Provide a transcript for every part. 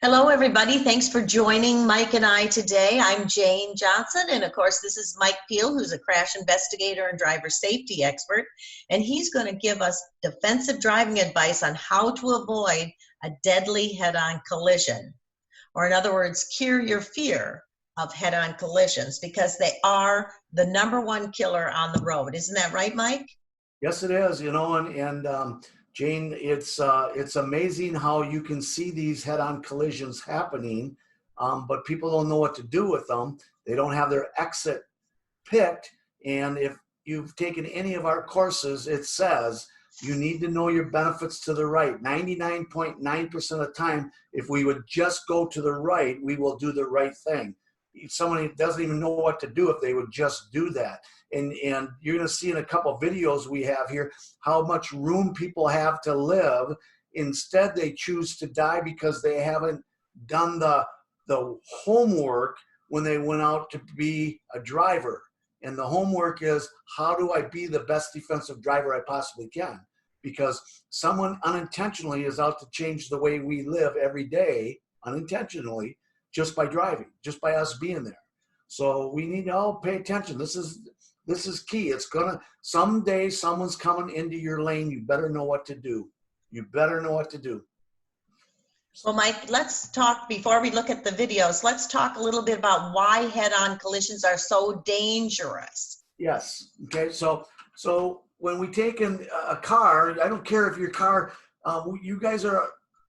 Hello, everybody. Thanks for joining Mike and I today. I'm Jane Johnson, and of course, this is Mike Pehl, who's a crash investigator and driver safety expert, and he's going to give us defensive driving advice on how to avoid a deadly head-on collision, or in other words, cure your fear of head-on collisions, because they are the #1 killer on the road. Isn't that right, Mike? Yes, it is. Jane, it's amazing how you can see these head-on collisions happening, but people don't know what to do with them. They don't have their exit picked, and if you've taken any of our courses, it says you need to know your benefits to the right. 99.9% of the time, if we would just go to the right, we will do the right thing. Somebody doesn't even know what to do if they would just do that. And you're going to see in a couple of videos we have here how much room people have to live. Instead, they choose to die because they haven't done the homework when they went out to be a driver. And the homework is, how do I be the best defensive driver I possibly can? Because someone unintentionally is out to change the way we live every day, unintentionally, just by driving, just by us being there. So we need to all pay attention. This is key. It's gonna, someday someone's coming into your lane. You better know what to do. You better know what to do. Well, Mike, let's talk, before we look at the videos, let's talk a little bit about why head-on collisions are so dangerous. Yes. Okay. So when we take in a car, I don't care if your car,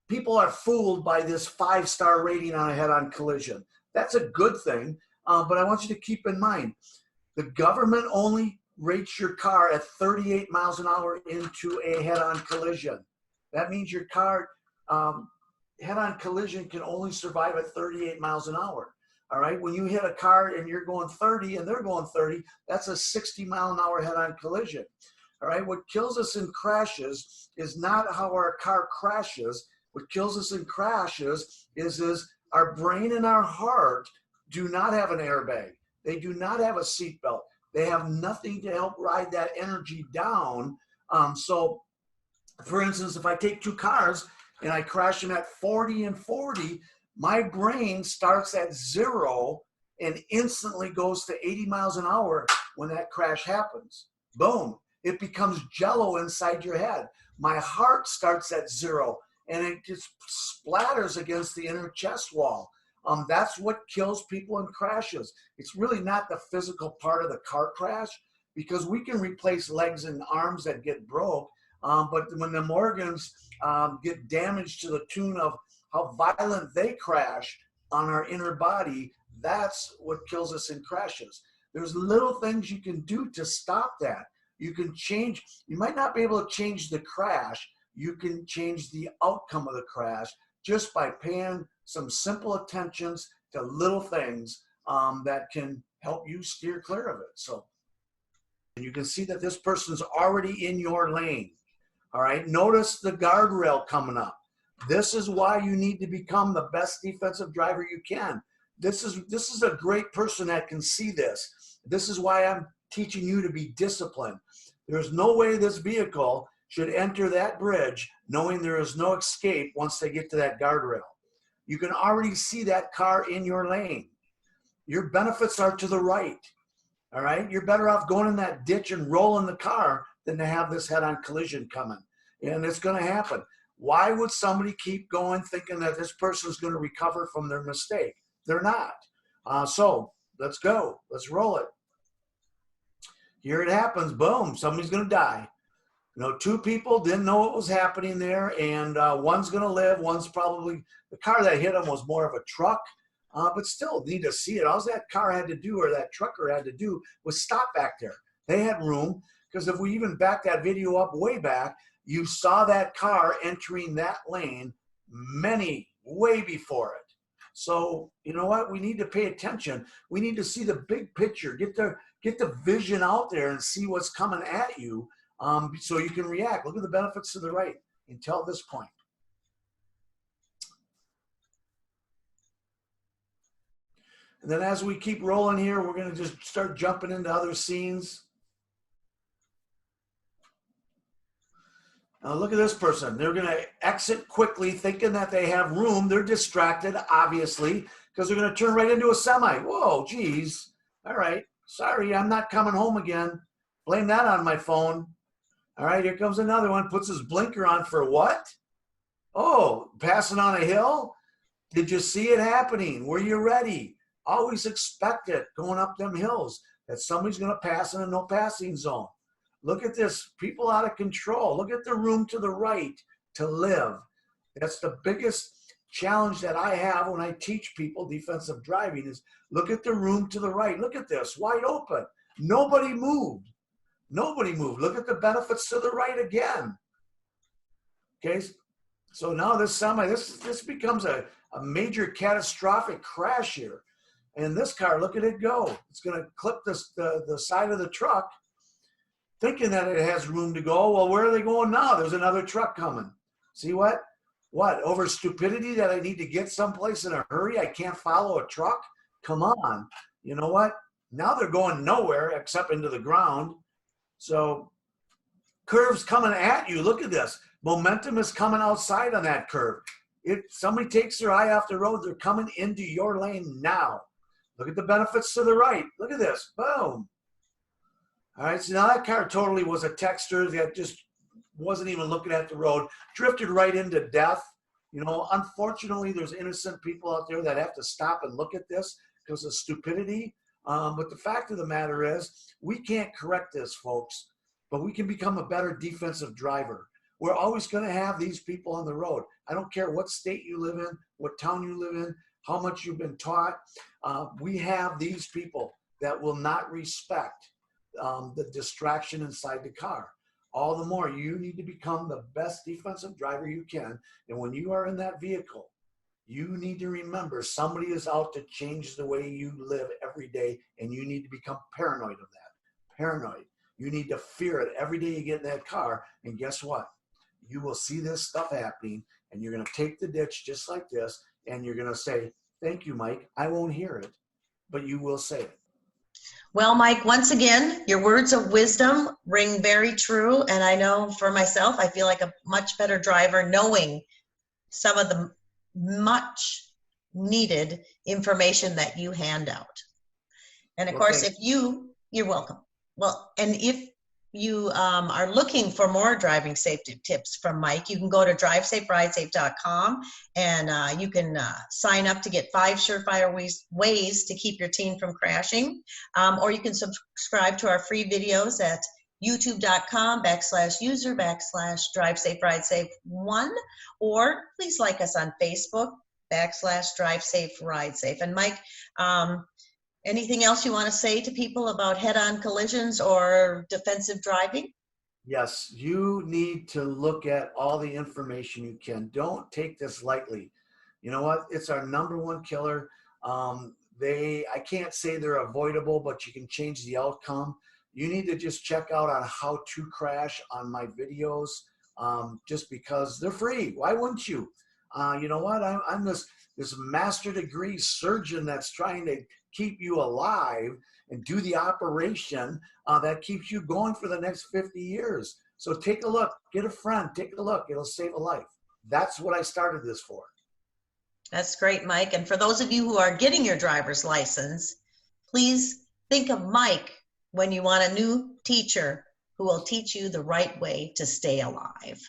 people are fooled by this 5-star rating on a head-on collision. That's a good thing, but I want you to keep in mind, the government only rates your car at 38 miles an hour into a head-on collision. That means your car head-on collision can only survive at 38 miles an hour. All right, when you hit a car and you're going 30 and they're going 30, that's a 60-mile-an-hour head-on collision. All right, what kills us in crashes is not how our car crashes. What kills us in crashes is our brain and our heart do not have an airbag. They do not have a seatbelt. They have nothing to help ride that energy down. So, for instance, if I take two cars and I crash them at 40 and 40, my brain starts at 0 and instantly goes to 80 miles an hour when that crash happens. Boom. It becomes jello inside your head. My heart starts at 0 and it just splatters against the inner chest wall. That's what kills people in crashes. It's really not the physical part of the car crash, because we can replace legs and arms that get broke, but when the organs get damaged to the tune of how violent they crash on our inner body, that's what kills us in crashes. There's little things you can do to stop that. You can change, you might not be able to change the crash, you can change the outcome of the crash just by paying some simple attentions to little things that can help you steer clear of it. So, and you can see that this person's already in your lane. All right, notice the guardrail coming up. This is why you need to become the best defensive driver you can. This is a great person that can see this. This is why I'm teaching you to be disciplined. There's no way this vehicle should enter that bridge knowing there is no escape once they get to that guardrail. You can already see that car in your lane. Your benefits are to the right. All right, you're better off going in that ditch and rolling the car than to have this head-on collision coming. And it's going to happen. Why would somebody keep going thinking that this person is going to recover from their mistake? They're not. So let's go. Let's roll it. Here it happens. Boom. Somebody's going to die. You know, two people didn't know what was happening there, and one's going to live. One's probably, the car that hit him was more of a truck, but still need to see it. All that car had to do, or that trucker had to do, was stop back there. They had room, because if we even back that video up way back, you saw that car entering that lane way before it. So you know what? We need to pay attention. We need to see the big picture. Get the vision out there and see what's coming at you, so you can react. Look at the benefits to the right until this point. And then as we keep rolling here, we're going to just start jumping into other scenes. Look at this person. They're going to exit quickly thinking that they have room. They're distracted, obviously, because they're going to turn right into a semi. Whoa, geez. All right. Sorry, I'm not coming home again. Blame that on my phone. All right, here comes another one. Puts his blinker on for what? Oh, passing on a hill? Did you see it happening? Were you ready? Always expect it going up them hills that somebody's going to pass in a no passing zone. Look at this, people out of control. Look at the room to the right to live. That's the biggest challenge that I have when I teach people defensive driving is look at the room to the right. Look at this, wide open. Nobody moved. Nobody moved. Look at the benefits to the right again. Okay, so now this semi, this becomes a major catastrophic crash here. And this car, look at it go. It's going to clip the side of the truck, thinking that it has room to go. Well, where are they going now? There's another truck coming. See what? What? Over stupidity that I need to get someplace in a hurry? I can't follow a truck? Come on. You know what? Now they're going nowhere except into the ground. So curves coming at you. Look at this. Momentum is coming outside on that curve. If somebody takes their eye off the road, they're coming into your lane now. Look at the benefits to the right. Look at this. Boom. All right, so now that car totally was a texter that just wasn't even looking at the road, drifted right into death. You know, unfortunately, there's innocent people out there that have to stop and look at this because of stupidity. But the fact of the matter is, we can't correct this, folks, but we can become a better defensive driver. We're always going to have these people on the road. I don't care what state you live in, what town you live in, how much you've been taught. We have these people that will not respect the distraction inside the car. All the more you need to become the best defensive driver you can. And when you are in that vehicle, you need to remember somebody is out to change the way you live every day, and you need to become paranoid of that. Paranoid. You need to fear it every day you get in that car, and guess what? You will see this stuff happening, and you're going to take the ditch just like this, and you're going to say, thank you, Mike. I won't hear it, but you will say it. Well, Mike, once again, your words of wisdom ring very true. And I know for myself, I feel like a much better driver knowing some of the much needed information that you hand out. And of course, you're welcome. Well, and if you are looking for more driving safety tips from Mike, you can go to drivesaferidesafe.com and you can sign up to get 5 surefire ways to keep your team from crashing. Or you can subscribe to our free videos at youtube.com/user/drivesaferidesafe1, or please like us on Facebook /drivesaferidesafe. And Mike, anything else you want to say to people about head-on collisions or defensive driving? Yes, you need to look at all the information you can. Don't take this lightly. You know what? It's our #1 killer. I can't say they're avoidable, but you can change the outcome. You need to just check out on how to crash on my videos, just because they're free. Why wouldn't you? You know what? I'm this master degree surgeon that's trying to keep you alive and do the operation that keeps you going for the next 50 years. So take a look, get a friend, take a look. It'll save a life. That's what I started this for. That's great, Mike. And for those of you who are getting your driver's license, please think of Mike when you want a new teacher who will teach you the right way to stay alive.